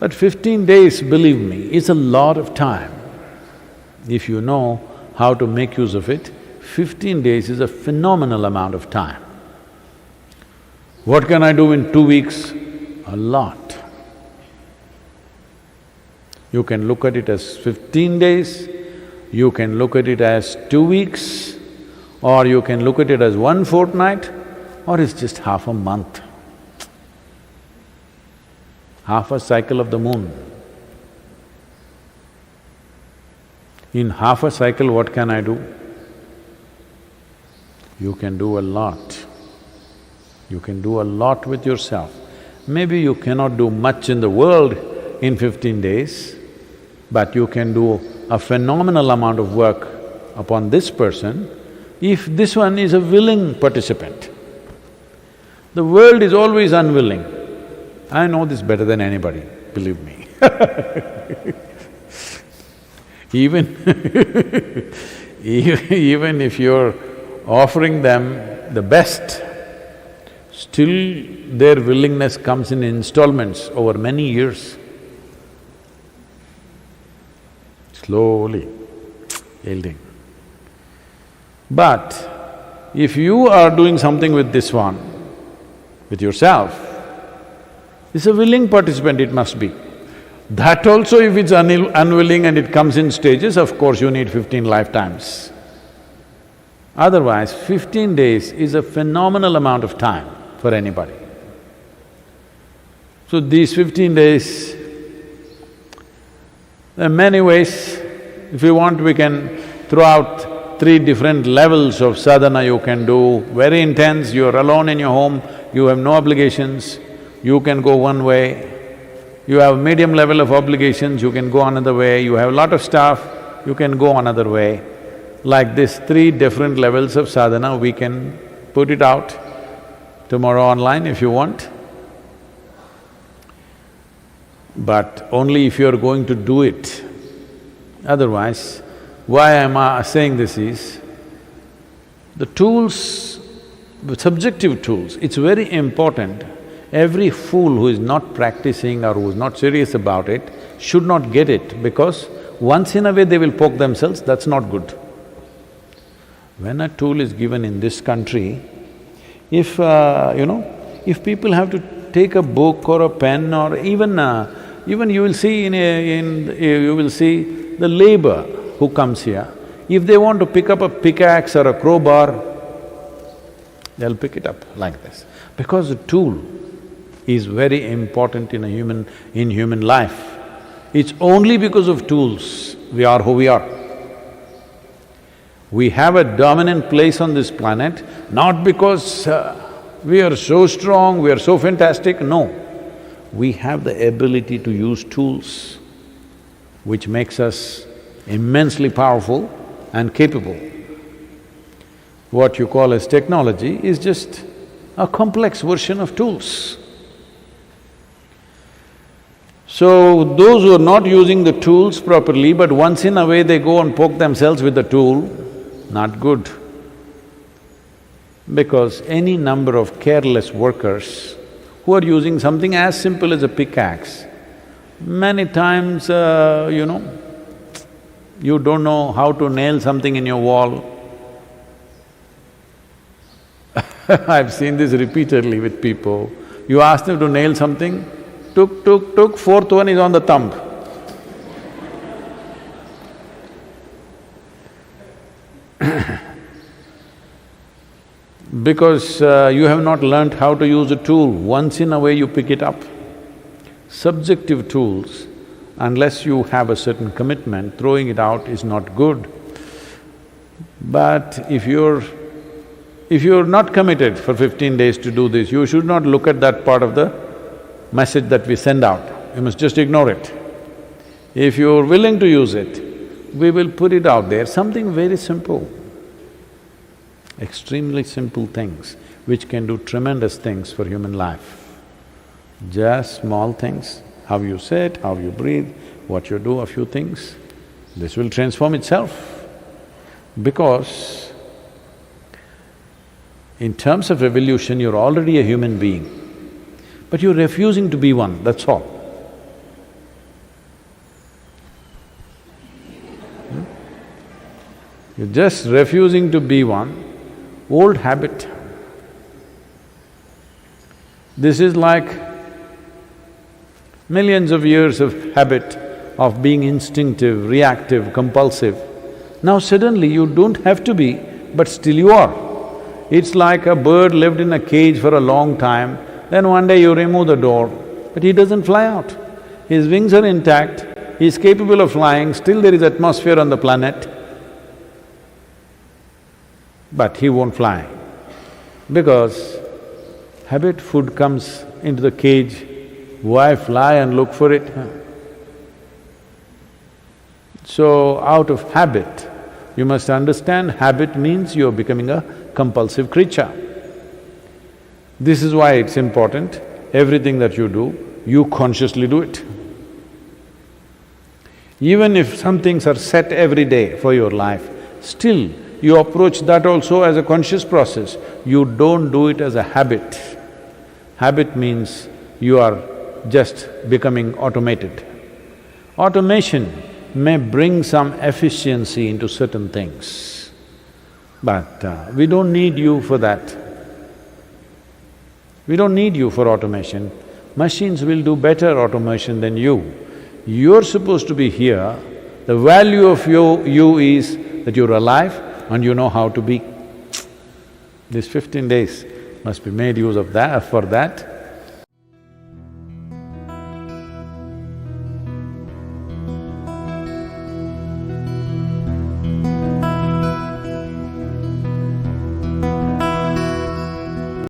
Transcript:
But 15 days, believe me, is a lot of time. If you know how to make use of it, 15 days is a phenomenal amount of time. What can I do in 2 weeks? A lot. You can look at it as 15 days, you can look at it as 2 weeks, or you can look at it as 1 fortnight, or it's just half a month. Half a cycle of the moon. In half a cycle, what can I do? You can do a lot. You can do a lot with yourself. Maybe you cannot do much in the world in 15 days, but you can do a phenomenal amount of work upon this person if this one is a willing participant. The world is always unwilling. I know this better than anybody, believe me. Even if you're offering them the best, still their willingness comes in installments over many years. Slowly yielding. But if you are doing something with this one, with yourself, it's a willing participant it must be. That also if it's unwilling and it comes in stages, of course you need 15 lifetimes. Otherwise, 15 days is a phenomenal amount of time for anybody. So these 15 days, there are many ways. If you want, we can throw out 3 different levels of sadhana you can do. Very intense, you're alone in your home, you have no obligations, you can go one way. You have medium level of obligations, you can go another way. You have a lot of stuff, you can go another way. Like this 3 different levels of sadhana, we can put it out tomorrow online if you want. But only if you're going to do it. Otherwise, why am I saying this is, the tools, the subjective tools, it's very important. Every fool who is not practicing or who is not serious about it should not get it, because once in a way they will poke themselves, that's not good. When a tool is given in this country, if if people have to take a book or a pen or even you will see you will see the labor who comes here, if they want to pick up a pickaxe or a crowbar, they'll pick it up like this, because the tool is very important in human life. It's only because of tools we are who we are. We have a dominant place on this planet, not because we are so strong, we are so fantastic, no. We have the ability to use tools, which makes us immensely powerful and capable. What you call as technology is just a complex version of tools. So, those who are not using the tools properly, but once in a way they go and poke themselves with the tool, not good. Because any number of careless workers who are using something as simple as a pickaxe, many times, you don't know how to nail something in your wall. I've seen this repeatedly with people. You ask them to nail something, tuk, fourth one is on the thumb. Because you have not learnt how to use a tool, once in a way you pick it up. Subjective tools, unless you have a certain commitment, throwing it out is not good. But if you're not committed for 15 days to do this, you should not look at that part of the message that we send out. You must just ignore it. If you're willing to use it, we will put it out there, something very simple. Extremely simple things which can do tremendous things for human life. Just small things, how you sit, how you breathe, what you do, a few things, this will transform itself. Because in terms of evolution, you're already a human being, but you're refusing to be one, that's all. You're just refusing to be one, old habit. This is like millions of years of habit of being instinctive, reactive, compulsive. Now suddenly you don't have to be, but still you are. It's like a bird lived in a cage for a long time, then one day you remove the door, but he doesn't fly out. His wings are intact, he's capable of flying, still there is atmosphere on the planet, but he won't fly. Because habit, food comes into the cage, why fly and look for it? So, out of habit, you must understand habit means you're becoming a compulsive creature. This is why it's important, everything that you do, you consciously do it. Even if some things are set every day for your life, still you approach that also as a conscious process, you don't do it as a habit. Habit means you are just becoming automated. Automation may bring some efficiency into certain things, but we don't need you for that. We don't need you for automation. Machines will do better automation than you. You're supposed to be here, the value of you is that you're alive and you know how to be. These 15 days must be made use of that, for that.